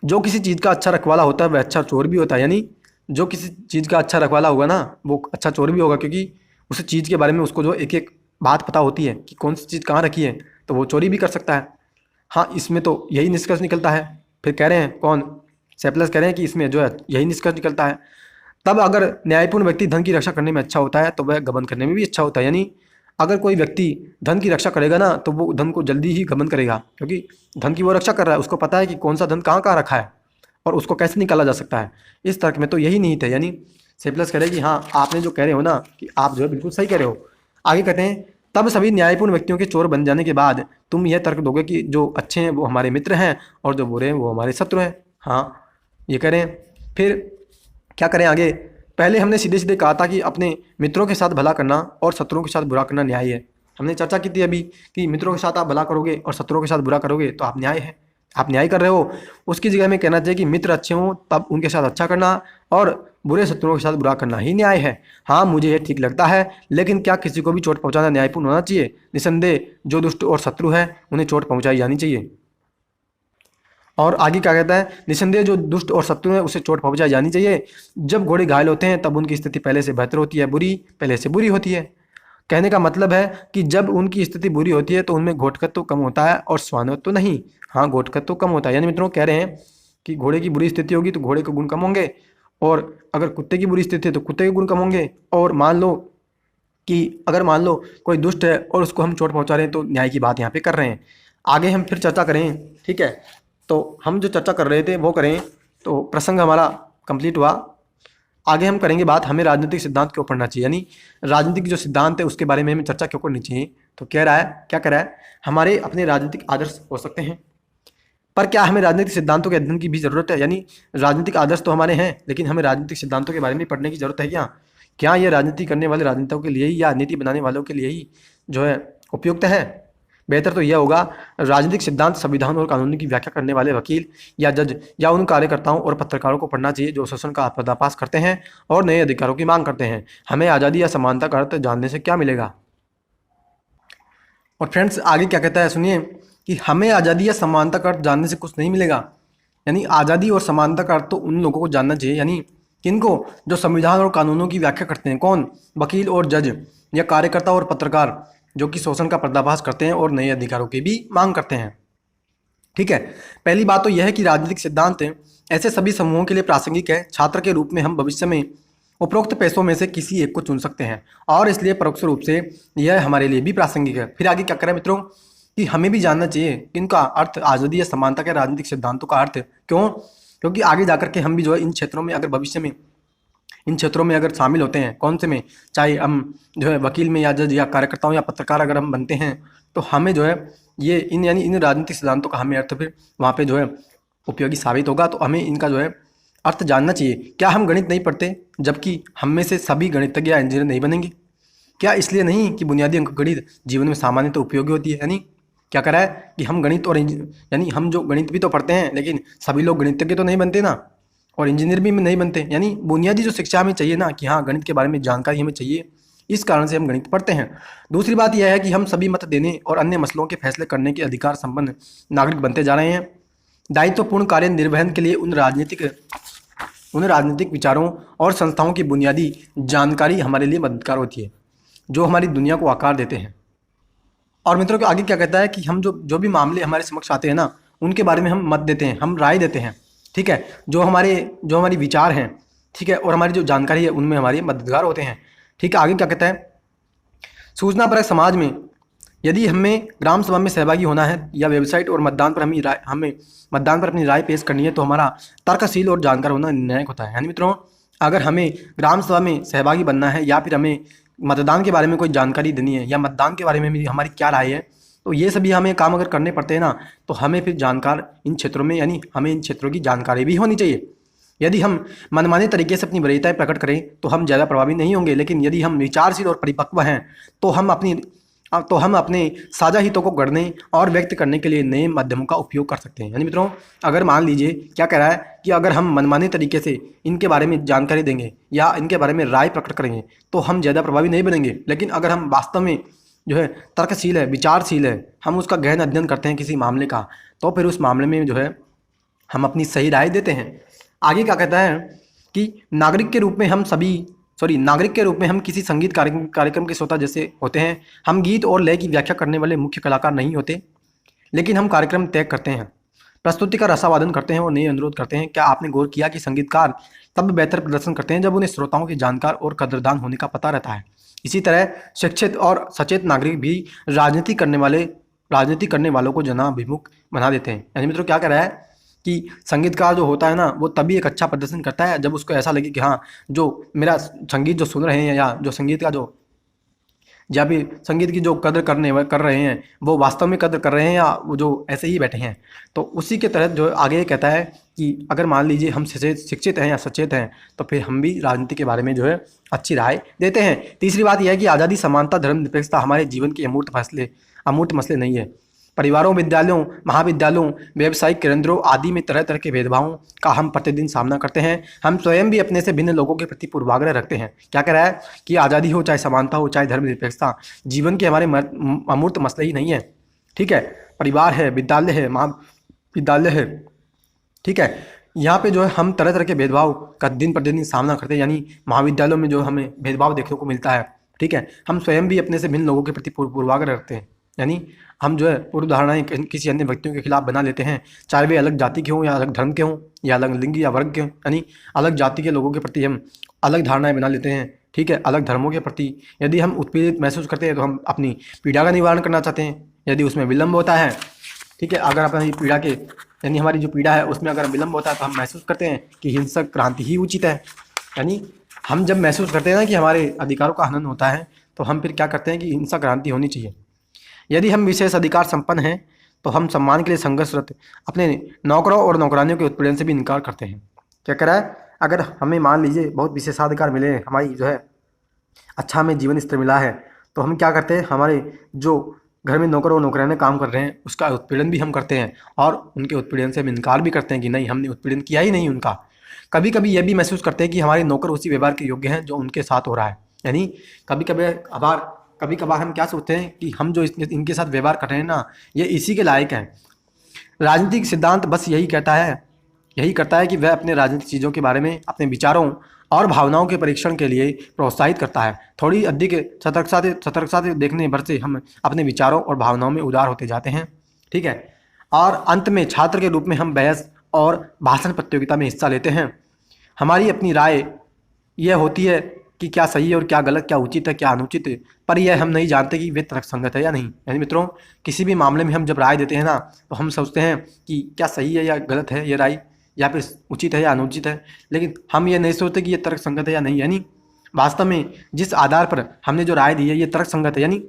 जो किसी चीज़ का अच्छा रखवाला होता है वह अच्छा चोर भी होता है। यानी जो किसी चीज़ का अच्छा रखवाला होगा ना वो अच्छा चोर भी होगा, क्योंकि उस चीज़ के बारे में उसको जो एक एक बात पता होती है कि कौन सी चीज़ कहाँ रखी है, तो वो चोरी भी कर सकता है। हाँ, इसमें तो यही निष्कर्ष निकलता है। फिर कह रहे हैं कौन, सेप्लस कह रहे हैं कि इसमें जो है यही निष्कर्ष निकलता है। तब अगर न्यायपूर्ण व्यक्ति धन की रक्षा करने में अच्छा होता है तो वह गबन करने में भी अच्छा होता है। यानी अगर कोई व्यक्ति धन की रक्षा करेगा ना तो वो धन को जल्दी ही गबन करेगा, क्योंकि धन की वो रक्षा कर रहा है, उसको पता है कि कौन सा धन कहाँ कहाँ रखा है और उसको कैसे निकाला जा सकता है। इस तर्क में तो यही निहित है। यानी सेप्लस कह रहे हैं कि हाँ आपने जो कह रहे हो ना कि आप जो है बिल्कुल सही कह रहे हो। आगे कहते हैं तब सभी न्यायपूर्ण व्यक्तियों के चोर बन जाने के बाद तुम यह तर्क दोगे कि जो अच्छे हैं वो हमारे मित्र हैं और जो बुरे हैं वो हमारे शत्रु हैं। हाँ ये कह रहे हैं। फिर क्या करें आगे, पहले हमने सीधे सीधे कहा था कि अपने मित्रों के साथ भला करना और शत्रुओं के साथ बुरा करना न्याय है। हमने चर्चा की थी अभी कि मित्रों के साथ आप भला करोगे और शत्रुओं के साथ बुरा करोगे तो आप न्याय है, आप न्याय कर रहे हो। उसकी जगह में कहना चाहिए कि मित्र अच्छे हों तब उनके साथ अच्छा करना और बुरे शत्रुओं के साथ बुरा करना ही न्याय है। हाँ मुझे यह ठीक लगता है, लेकिन क्या किसी को भी चोट पहुंचाना न्यायपूर्ण होना चाहिए? निसंदेह जो दुष्ट और शत्रु है उन्हें चोट पहुंचाई जानी चाहिए। और आगे क्या कहता है, निसंदेह जो दुष्ट और शत्रु है उसे चोट पहुंचाई जानी चाहिए। जब घोड़े घायल होते हैं तब उनकी स्थिति पहले से बेहतर होती है, बुरी पहले से बुरी होती है। कहने का मतलब है कि जब उनकी स्थिति बुरी होती है तो उनमें घोटकत तो कम होता है और स्वानत्व तो नहीं। हाँ घोटकत तो कम होता है। यानी मित्रों कह रहे हैं कि घोड़े की बुरी स्थिति होगी तो घोड़े के गुण कम होंगे, और अगर कुत्ते की बुरी स्थिति है तो कुत्ते के गुण कम होंगे। और मान लो कोई दुष्ट है और उसको हम चोट पहुंचा रहे हैं तो न्याय की बात यहाँ पे कर रहे हैं। आगे हम फिर चर्चा करें, ठीक है। तो हम जो चर्चा कर रहे थे वो करें, तो प्रसंग हमारा कंप्लीट हुआ। आगे हम करेंगे बात हमें राजनीतिक सिद्धांत क्यों पढ़ना चाहिए, यानी राजनीतिक जो सिद्धांत है उसके बारे में हमें चर्चा क्यों करनी चाहिए। तो क्या कह रहा है हमारे अपने राजनीतिक आदर्श हो सकते हैं, पर क्या हमें राजनीतिक सिद्धांतों के अध्ययन की भी ज़रूरत है? यानी राजनीतिक आदर्श तो हमारे हैं, लेकिन हमें राजनीतिक सिद्धांतों के बारे में पढ़ने की ज़रूरत है क्या ये राजनीति करने वाले राजनेताओं के लिए ही या नीति बनाने वालों के लिए ही जो है उपयुक्त है? बेहतर तो यह होगा राजनीतिक सिद्धांत संविधान और कानून की व्याख्या करने वाले वकील या जज या उन कार्यकर्ताओं और पत्रकारों को पढ़ना चाहिए जो शोषण का पर्दाफाश करते हैं और नए अधिकारों की मांग करते हैं। हमें आज़ादी या समानता का अर्थ जानने से क्या मिलेगा? और फ्रेंड्स आगे क्या कहता है सुनिए कि हमें आज़ादी या समानता का अर्थ जानने से कुछ नहीं मिलेगा। यानी आज़ादी और समानता का अर्थ तो उन लोगों को जानना चाहिए, यानी किनको, जो संविधान और कानूनों की व्याख्या करते हैं। कौन? वकील और जज, या कार्यकर्ता और पत्रकार जो कि शोषण का पर्दाफाश करते हैं और नए अधिकारों की भी मांग करते हैं। ठीक है, पहली बात तो यह है कि राजनीतिक सिद्धांत ऐसे सभी समूहों के लिए प्रासंगिक है। छात्र के रूप में हम भविष्य में उपरोक्त पेशों में से किसी एक को चुन सकते हैं और इसलिए परोक्ष रूप से यह हमारे लिए भी प्रासंगिक है। फिर आगे क्या करें मित्रों कि हमें भी जानना चाहिए कि इनका अर्थ आज़ादी या समानता के राजनीतिक सिद्धांतों का अर्थ क्यों, क्योंकि आगे जाकर के हम भी जो है इन क्षेत्रों में अगर भविष्य में इन क्षेत्रों में अगर शामिल होते हैं, कौन से में, चाहे हम जो है वकील में या जज या कार्यकर्ताओं या पत्रकार अगर हम बनते हैं, तो हमें जो है ये इन राजनीतिक सिद्धांतों का हमें अर्थ फिर वहाँ पे जो है उपयोगी साबित होगा। तो हमें इनका जो है अर्थ जानना चाहिए। क्या हम गणित नहीं पढ़ते जबकि हम में से सभी गणितज्ञ या इंजीनियर नहीं बनेंगे? क्या इसलिए नहीं कि बुनियादी अंकगणित जीवन में सामान्यतः उपयोगी होती है? यानी क्या करा है कि हम गणित और यानी हम जो गणित भी तो पढ़ते हैं लेकिन सभी लोग गणितज्ञ तो नहीं बनते ना, और इंजीनियर भी नहीं बनते। यानी बुनियादी जो शिक्षा हमें चाहिए ना कि हाँ गणित के बारे में जानकारी हमें चाहिए, इस कारण से हम गणित पढ़ते हैं। दूसरी बात यह है कि हम सभी मत देने और अन्य मसलों के फैसले करने के अधिकार संपन्न नागरिक बनते जा रहे हैं। दायित्वपूर्ण कार्य निर्वहन के लिए उन राजनीतिक विचारों और संस्थाओं की बुनियादी जानकारी हमारे लिए मददगार होती है जो हमारी दुनिया को आकार देते हैं। और मित्रों के आगे क्या कहता है कि हम जो भी मामले हमारे समक्ष आते हैं ना, उनके बारे में हम मत देते हैं, हम राय देते हैं। ठीक है, जो हमारी विचार हैं, ठीक है, और हमारी जो जानकारी है उनमें हमारे मददगार होते हैं। ठीक है, आगे क्या कहता है, सूचना परक समाज में यदि हमें ग्राम सभा में सहभागी होना है या वेबसाइट और मतदान पर हमें मतदान पर अपनी राय पेश करनी है तो हमारा तर्कशील और जानकार होना निर्णायक होता है। यानी मित्रों अगर हमें ग्राम सभा में सहभागी बनना है या फिर हमें मतदान के बारे में कोई जानकारी देनी है या मतदान के बारे में भी हमारी क्या राय है, तो ये सभी हमें काम अगर करने पड़ते हैं ना, तो हमें फिर जानकार इन क्षेत्रों में, यानी हमें इन क्षेत्रों की जानकारी भी होनी चाहिए। यदि हम मनमाने तरीके से अपनी वरीयताएं प्रकट करें तो हम ज़्यादा प्रभावी नहीं होंगे, लेकिन यदि हम विचारशील और परिपक्व हैं तो हम अपने साझा हितों को गढ़ने और व्यक्त करने के लिए नए माध्यमों का उपयोग कर सकते हैं। यानी मित्रों अगर मान लीजिए क्या कह रहा है कि अगर हम मनमाने तरीके से इनके बारे में जानकारी देंगे या इनके बारे में राय प्रकट करेंगे तो हम ज़्यादा प्रभावी नहीं बनेंगे, लेकिन अगर हम वास्तव में जो है तर्कशील है, विचारशील है, हम उसका गहन अध्ययन करते हैं किसी मामले का, तो फिर उस मामले में जो है हम अपनी सही राय देते हैं। आगे क्या कहता है कि नागरिक के रूप में हम किसी संगीत कार्यक्रम के श्रोता जैसे होते हैं। हम गीत और लय की व्याख्या करने वाले मुख्य कलाकार नहीं होते, लेकिन हम कार्यक्रम तय करते हैं, प्रस्तुति का रसावादन करते हैं और नए अनुरोध करते हैं। क्या आपने गौर किया कि संगीतकार तब बेहतर प्रदर्शन करते हैं जब उन्हें श्रोताओं के जानकार और कदरदान होने का पता रहता है? इसी तरह शिक्षित और सचेत नागरिक भी राजनीति करने वालों को जनाभिमुख बना देते हैं। यानी मित्रों क्या कह रहा है कि संगीतकार जो होता है ना, वो तभी एक अच्छा प्रदर्शन करता है जब उसको ऐसा लगे कि हाँ जो मेरा संगीत जो सुन रहे हैं या जो संगीत का या फिर संगीत की जो कदर कर रहे हैं वो वास्तव में कदर कर रहे हैं या वो जो ऐसे ही बैठे हैं। तो उसी के तहत जो आगे कहता है कि अगर मान लीजिए हम शिक्षित हैं या सचेत हैं तो फिर हम भी राजनीति के बारे में जो है अच्छी राय देते हैं। तीसरी बात यह है कि आज़ादी, समानता, धर्मनिरपेक्षता हमारे जीवन के अमूर्त मसले नहीं है। परिवारों, विद्यालयों, महाविद्यालयों, व्यावसायिक केंद्रों आदि में तरह तरह के भेदभावों का हम प्रतिदिन सामना करते हैं। हम स्वयं भी अपने से भिन्न लोगों के प्रति पूर्वाग्रह रखते हैं। क्या कह रहा है कि आज़ादी हो, चाहे समानता हो, चाहे धर्मनिरपेक्षता, जीवन के हमारे अमूर्त मसले ही नहीं है। ठीक है, परिवार है, विद्यालय है, महाविद्यालय है, ठीक है, यहाँ पे जो है हम तरह तरह के भेदभाव का दिन प्रतिदिन सामना करते हैं। यानी महाविद्यालयों में जो हमें भेदभाव देखने को मिलता है, ठीक है, हम स्वयं भी अपने से भिन्न लोगों के प्रति पूर्वाग्रह रखते हैं। यानी हम जो है पूर्व धारणाएं किसी अन्य व्यक्तियों के खिलाफ बना लेते हैं, चाहे वे अलग जाति के हों या अलग धर्म के हों या अलग लिंग या वर्ग के हों। यानी अलग जाति के लोगों के प्रति हम अलग धारणाएं बना लेते हैं, ठीक है, अलग धर्मों के प्रति यदि हम उत्पीड़ित महसूस करते हैं तो हम अपनी पीड़ा का निवारण करना चाहते हैं। यदि उसमें विलम्ब होता है, ठीक है, अगर अपनी पीड़ा के यानी हमारी जो पीड़ा है उसमें अगर विलम्ब होता है तो हम महसूस करते हैं कि हिंसक क्रांति ही उचित है। यानी हम जब महसूस करते हैं ना कि हमारे अधिकारों का हनन होता है तो हम फिर क्या करते हैं कि हिंसक क्रांति होनी चाहिए। यदि हम विशेष अधिकार संपन्न हैं तो हम सम्मान के लिए संघर्षरत अपने नौकरों और नौकरानियों के उत्पीड़न से भी इनकार करते हैं। क्या कह रहा है, अगर हमें मान लीजिए बहुत विशेषाधिकार मिले, हमारी जो है अच्छा हमें जीवन स्तर मिला है, तो हम क्या करते हैं, हमारे जो घर में नौकर और नौकरानियाँ काम कर रहे हैं उसका उत्पीड़न भी हम करते हैं और उनके उत्पीड़न से हम इनकार भी करते हैं कि नहीं, हमने उत्पीड़न किया ही नहीं उनका। कभी कभी यह भी महसूस करते हैं कि हमारे नौकर उसी व्यवहार के योग्य हैं जो उनके साथ हो रहा है। यानी कभी कभी कभार हम क्या सोचते हैं कि हम जो इनके साथ व्यवहार कर रहे हैं ना, ये इसी के लायक हैं। राजनीतिक सिद्धांत बस यही करता है कि वह अपने राजनीतिक चीज़ों के बारे में अपने विचारों और भावनाओं के परीक्षण के लिए प्रोत्साहित करता है। थोड़ी अधिक सतर्कता से देखने भर से हम अपने विचारों और भावनाओं में उदार होते जाते हैं, ठीक है। और अंत में छात्र के रूप में हम बहस और भाषण प्रतियोगिता में हिस्सा लेते हैं। हमारी अपनी राय यह होती है कि क्या सही है और क्या गलत, क्या उचित है क्या अनुचित है, पर यह हम नहीं जानते कि वे तर्कसंगत है या नहीं। यानी मित्रों, किसी भी मामले में हम जब राय देते हैं ना, तो हम सोचते हैं कि क्या सही है या गलत है ये राय, या फिर उचित है या अनुचित है, लेकिन हम ये नहीं सोचते कि ये तर्कसंगत है या नहीं। यानी वास्तव में जिस आधार पर हमने जो राय दी है ये तर्कसंगत है, यानी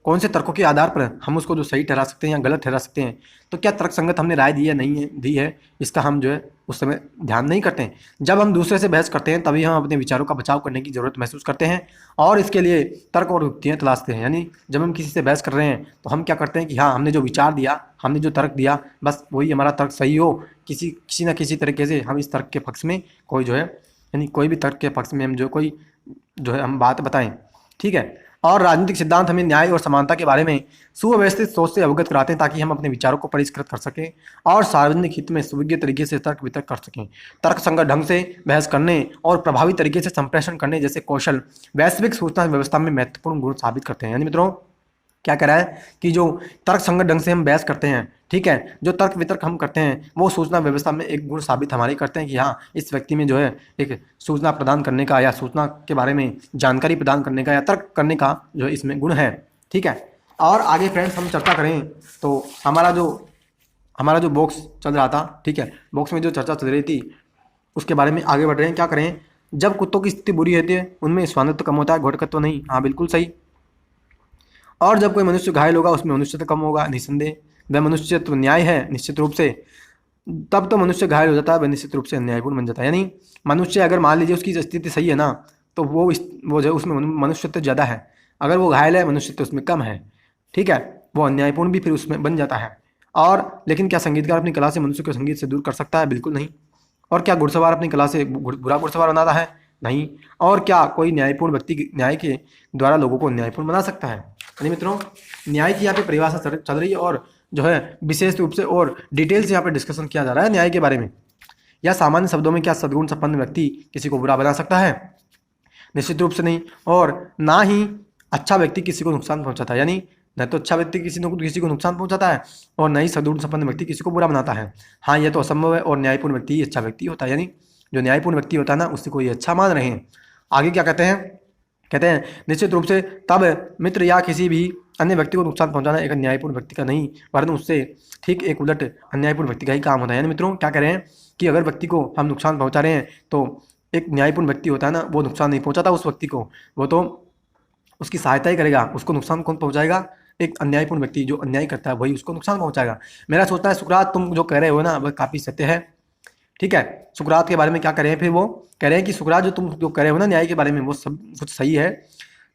कौन से तर्कों के आधार पर हम उसको जो सही ठहरा सकते हैं या गलत ठहरा सकते हैं, तो क्या तर्कसंगत हमने राय दी है नहीं है दी है, इसका हम जो है उस समय ध्यान नहीं करते हैं। जब हम दूसरे से बहस करते हैं तभी हम अपने विचारों का बचाव करने की ज़रूरत महसूस करते हैं और इसके लिए तर्क और युक्तियाँ तलाशते हैं। यानी जब हम किसी से बहस कर रहे हैं तो हम क्या करते हैं कि हाँ, हमने जो विचार दिया, हमने जो तर्क दिया, बस वही हमारा तर्क सही हो। किसी न किसी तरीके से हम इस तर्क के पक्ष में कोई जो है, यानी कोई भी तर्क के पक्ष में हम कोई जो है हम बात बताएं, ठीक है। और राजनीतिक सिद्धांत हमें न्याय और समानता के बारे में सुव्यवस्थित सोच से अवगत कराते हैं ताकि हम अपने विचारों को परिष्कृत कर सकें और सार्वजनिक हित में सुविज्ञ तरीके से तर्क वितर्क कर सकें। तर्कसंगत ढंग से बहस करने और प्रभावी तरीके से संप्रेषण करने जैसे कौशल वैश्विक सूचना व्यवस्था में महत्वपूर्ण गुण साबित करते हैं। यानी मित्रों, क्या कह रहा है कि जो तर्क संगत ढंग से हम बहस करते हैं, ठीक है, जो तर्क वितर्क हम करते हैं, वो सूचना व्यवस्था में एक गुण साबित हमारे करते हैं कि हाँ, इस व्यक्ति में जो है एक सूचना प्रदान करने का या सूचना के बारे में जानकारी प्रदान करने का या तर्क करने का जो इसमें गुण है, ठीक है। और आगे फ्रेंड्स हम चर्चा करें तो हमारा जो बॉक्स चल रहा था, ठीक है, बॉक्स में जो चर्चा चल रही थी उसके बारे में आगे बढ़ रहे हैं। क्या करें, जब कुत्तों की स्थिति बुरी रहती है उनमें स्वामित्व कम होता है, घोटकत्व नहीं। हाँ, बिल्कुल सही। और जब कोई मनुष्य घायल होगा उसमें मनुष्यत्व कम होगा, निसंदेह। वह मनुष्यत्व न्याय है निश्चित रूप से। तब तो मनुष्य घायल हो जाता है, वह निश्चित रूप से अन्यायपूर्ण बन जाता है। यानी मनुष्य अगर मान लीजिए उसकी स्थिति सही है ना, तो वो जो उसमें मनुष्यत्व ज़्यादा है। अगर वो घायल है, मनुष्यत्व उसमें कम है, ठीक है, वो अन्यायपूर्ण भी फिर उसमें बन जाता है। और लेकिन क्या संगीतकार अपनी कला से मनुष्य को संगीत से दूर कर सकता है? बिल्कुल नहीं। और क्या घुड़सवार अपनी कला से बुरा घुड़सवार बनाता है? नहीं। और क्या कोई न्यायपूर्ण व्यक्ति न्याय के द्वारा लोगों को न्यायपूर्ण बना सकता है? यानी मित्रों, न्याय की यहाँ पे परिभाषा चल रही है और जो है विशेष रूप से और डिटेल से यहाँ पे डिस्कशन किया जा रहा है न्याय के बारे में। या सामान्य शब्दों में, क्या सद्गुण संपन्न व्यक्ति किसी को बुरा बना सकता है? निश्चित रूप से नहीं। और ना ही अच्छा व्यक्ति किसी को नुकसान पहुंचाता है। यानी न तो अच्छा व्यक्ति किसी को नुकसान पहुंचाता है और न ही सद्गुण संपन्न व्यक्ति किसी को बुरा बनाता है। हाँ, यह तो असंभव है। और न्यायपूर्ण व्यक्ति ही अच्छा व्यक्ति होता है। यानी जो न्यायपूर्ण व्यक्ति होता है ना, उसी को ये अच्छा मान रहे हैं। आगे क्या कहते हैं निश्चित रूप से तब मित्र या किसी भी अन्य व्यक्ति को नुकसान पहुंचाना एक न्यायपूर्ण व्यक्ति का नहीं, वरन उससे ठीक एक उलट अन्यायपूर्ण व्यक्ति का ही काम होता है। यानी मित्रों, क्या कह रहे हैं कि अगर व्यक्ति को हम नुकसान पहुंचा रहे हैं तो एक न्यायपूर्ण व्यक्ति होता है ना, वो नुकसान नहीं पहुंचाता उस व्यक्ति को, वो तो उसकी सहायता ही करेगा। उसको नुकसान कौन पहुंचाएगा? एक अन्यायपूर्ण व्यक्ति जो अन्याय करता है वही उसको नुकसान पहुंचाएगा। मेरा सोचना है सुकरात तुम जो कह रहे हो ना, वह काफ़ी सत्य है, ठीक है। सुकरात के बारे में क्या कह रहे हैं? फिर वो कह रहे हैं कि सुकरात जो तुम जो कह रहे हो ना न्याय के बारे में, वो सब कुछ सही है।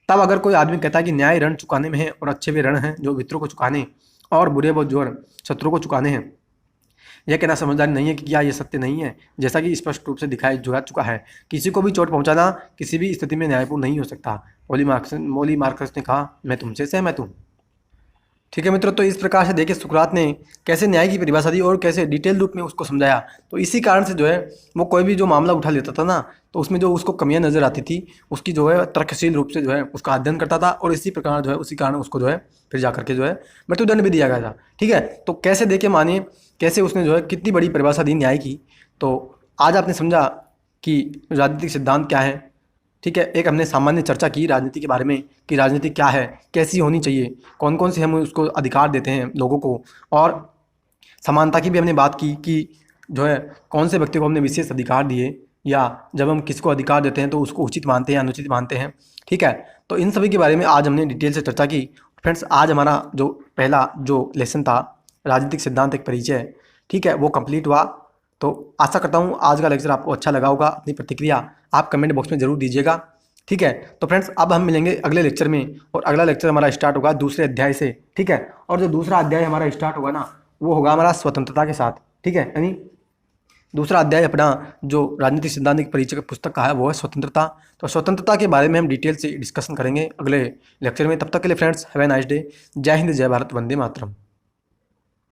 तब अगर कोई आदमी कहता है कि न्याय ऋण चुकाने में है और अच्छे वे ऋण हैं जो मित्रों को चुकाने और बुरे वो जो शत्रुओं को चुकाने हैं, यह कहना समझदारी नहीं है कि क्या ये सत्य नहीं है? जैसा कि स्पष्ट रूप से दिखाई जा चुका है, किसी को भी चोट पहुंचाना किसी भी स्थिति में न्यायपूर्ण नहीं हो सकता। मोली मार्कस ने कहा, मैं तुमसे सहमत हूँ। ठीक है मित्रों, तो इस प्रकार से देखिए सुकरात ने कैसे न्याय की परिभाषा दी और कैसे डिटेल रूप में उसको समझाया। तो इसी कारण से जो है वो कोई भी जो मामला उठा लेता था ना, तो उसमें जो उसको कमियां नजर आती थी, उसकी जो है तर्कशील रूप से जो है उसका अध्ययन करता था और इसी प्रकार जो है उसी कारण उसको जो है फिर जाकर के जो है मृत्युदंड भी दिया गया था। ठीक है, तो कैसे देखिए मानिए कैसे उसने जो है कितनी बड़ी परिभाषा दी न्याय की। तो आज आपने समझा कि राजनीतिक सिद्धांत क्या है। ठीक है, एक हमने सामान्य चर्चा की राजनीति के बारे में कि राजनीति क्या है, कैसी होनी चाहिए, कौन कौन से हम उसको अधिकार देते हैं लोगों को, और समानता की भी हमने बात की कि जो है कौन से व्यक्ति को हमने विशेष अधिकार दिए, या जब हम किसको अधिकार देते हैं तो उसको उचित मानते हैं या अनुचित मानते हैं। ठीक है, तो इन सभी के बारे में आज हमने डिटेल से चर्चा की। फ्रेंड्स, आज हमारा जो पहला जो लेसन था राजनीतिक सिद्धांत एक परिचय, ठीक है, वो कंप्लीट हुआ। तो आशा करता हूँ आज का लेक्चर आपको अच्छा लगा होगा। अपनी प्रतिक्रिया आप कमेंट बॉक्स में ज़रूर दीजिएगा। ठीक है, तो फ्रेंड्स अब हम मिलेंगे अगले लेक्चर में, और अगला लेक्चर हमारा स्टार्ट होगा दूसरे अध्याय से। ठीक है, और जो दूसरा अध्याय हमारा स्टार्ट होगा ना, वो होगा हमारा स्वतंत्रता के साथ। ठीक है, यानी दूसरा अध्याय अपना जो राजनीतिक सिद्धांत की परिचय पुस्तक का है वो है स्वतंत्रता। तो स्वतंत्रता के बारे में हम डिटेल से डिस्कशन करेंगे अगले लेक्चर में। तब तक के लिए friends, have a nice day. जय हिंद, जय भारत, वंदे मातरम।